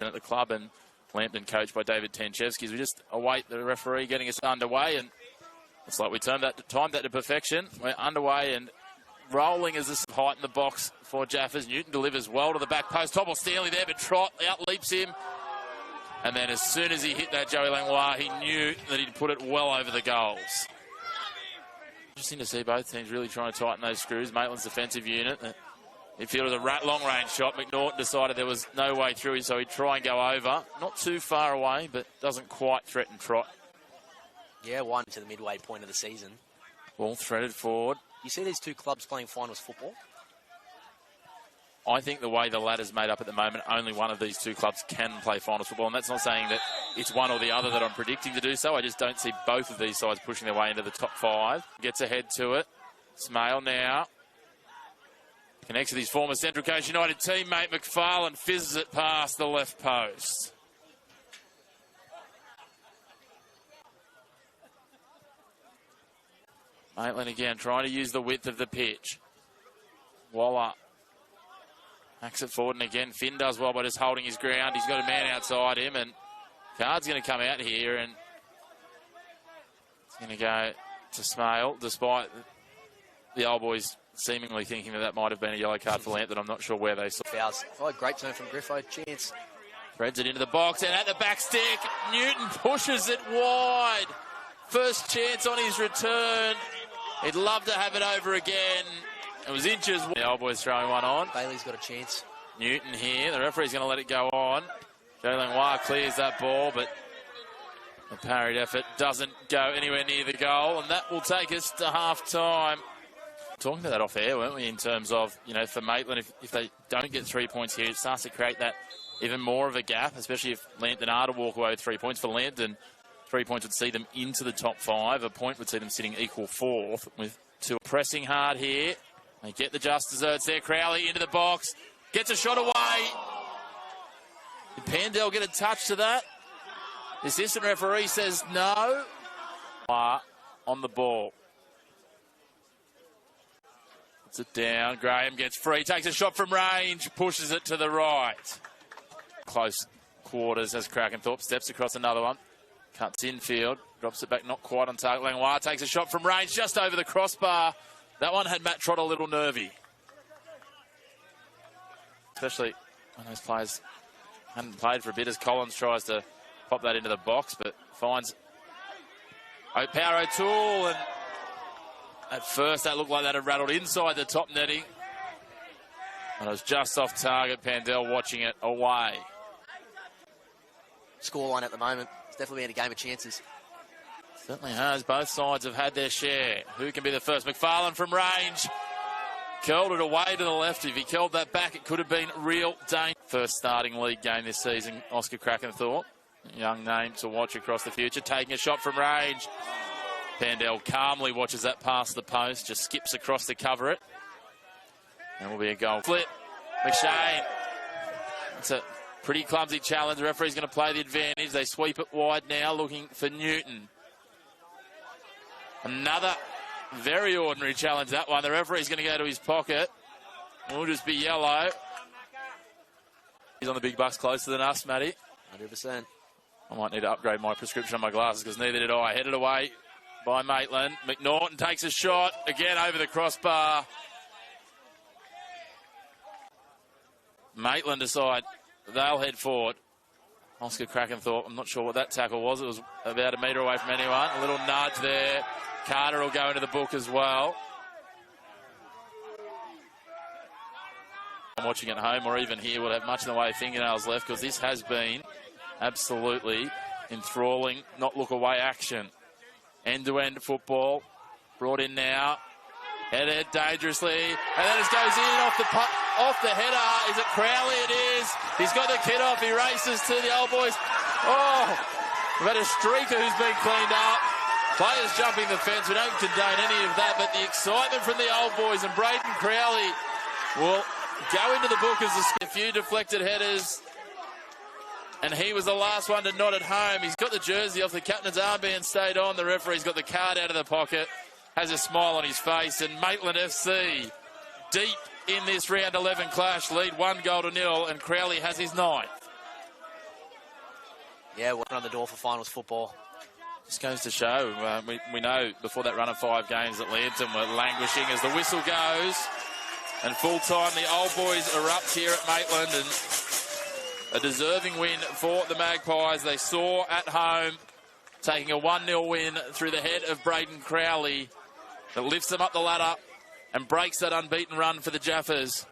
at the club, and Lambton coached by David Tanchevsky. We just await the referee getting us underway, and it's like we timed that to perfection. We're underway and rolling as this height in the box for Jaffas. Newton delivers well to the back post. Topple Stanley there, but Trott outleaps him. And then as soon as he hit that Joey Langlois, he knew that he'd put it well over the goals. Interesting to see both teams really trying to tighten those screws. Maitland's defensive unit. If it was a long-range shot, McNaughton decided there was no way through, so he'd try and go over. Not too far away, but doesn't quite threaten Trott. Yeah, one to the midway point of the season. Ball threaded forward. You see these two clubs playing finals football? I think the way the ladder's made up at the moment, only one of these two clubs can play finals football, and that's not saying that it's one or the other that I'm predicting to do so. I just don't see both of these sides pushing their way into the top 5. Gets ahead to it. Smale now. Connects with his former Central Coast United teammate McFarlane, fizzes it past the left post. Maitland again trying to use the width of the pitch. Waller backs it forward, and again Finn does well by just holding his ground. He's got a man outside him, and Card's going to come out here, and it's going to go to Smale, despite the old boys seemingly thinking that might have been a yellow card for Lambton. I'm not sure where they saw. Fouls. Oh, great turn from Griffo. Chance. Threads it into the box, and at the back stick, Newton pushes it wide. First chance on his return. He'd love to have it over again. It was inches. The old boys throwing one on. Bailey's got a chance. Newton here. The referee's going to let it go on. Joe Langlois clears that ball, but the parried effort doesn't go anywhere near the goal, and that will take us to half-time. Talking to that off air, weren't we, in terms of, you know, for Maitland, if they don't get 3 points here, it starts to create that even more of a gap, especially if Lambton are to walk away with 3 points. For Lambton, 3 points would see them into the top 5. A point would see them sitting equal 4th, with two pressing hard here. They get the just desserts there. Crowley into the box, gets a shot away. Did Pandel get a touch to that? The assistant referee says no. On the ball. Puts it down. Graham gets free, takes a shot from range, pushes it to the right. Close quarters as Krakenthorpe steps across another one. Cuts infield, drops it back, not quite on target. Langlois takes a shot from range just over the crossbar. That one had Matt Trott a little nervy. Especially when those players hadn't played for a bit, as Collins tries to pop that into the box, but finds Power O'Toole, and at first that looked like that had rattled inside the top netting. And it was just off target. Pandel watching it away. Scoreline at the moment. It's definitely been a game of chances. Certainly has. Both sides have had their share. Who can be the first? McFarlane from range. Curled it away to the left. If he curled that back, it could have been real danger. First starting league game this season, Oscar Krakenthorpe. Young name to watch across the future. Taking a shot from range. Pandel calmly watches that past the post. Just skips across to cover it. And will be a goal. Flip. McShane. It's a pretty clumsy challenge. The referee's going to play the advantage. They sweep it wide now, looking for Newton. Another very ordinary challenge, that one. The referee's going to go to his pocket. It will just be yellow. He's on the big bucks closer than us, Matty. 100%. I might need to upgrade my prescription on my glasses, because neither did I. Headed away by Maitland. McNaughton takes a shot. Again over the crossbar. Maitland decide they'll head forward. Oscar Krakenthorpe, I'm not sure what that tackle was. It was about a metre away from anyone. A little nudge there. Carter will go into the book as well. I'm watching at home or even here would have much in the way of fingernails left, because this has been absolutely enthralling, not look away action. End-to-end football brought in now. Headed dangerously, and then it goes in off the header. Is it Crowley? It is. He's got the kid off. He races to the old boys. Oh, we've had a streaker who's been cleaned up. Players jumping the fence. We don't condone any of that, but the excitement from the old boys, and Braden Crowley will go into the book as a few deflected headers. And he was the last one to nod at home. He's got the jersey off, the captain's armband stayed on. The referee's got the card out of the pocket, has a smile on his face. And Maitland FC, deep in this round 11 clash, lead 1-0, and Crowley has his 9th. Yeah, working on the door for finals football. Just goes to show, we know before that run of 5 games that Lambton were languishing as the whistle goes. And full time, the old boys erupt here at Maitland, and a deserving win for the Magpies. They saw at home, taking a 1-0 win through the head of Braden Crowley that lifts them up the ladder and breaks that unbeaten run for the Jaffas.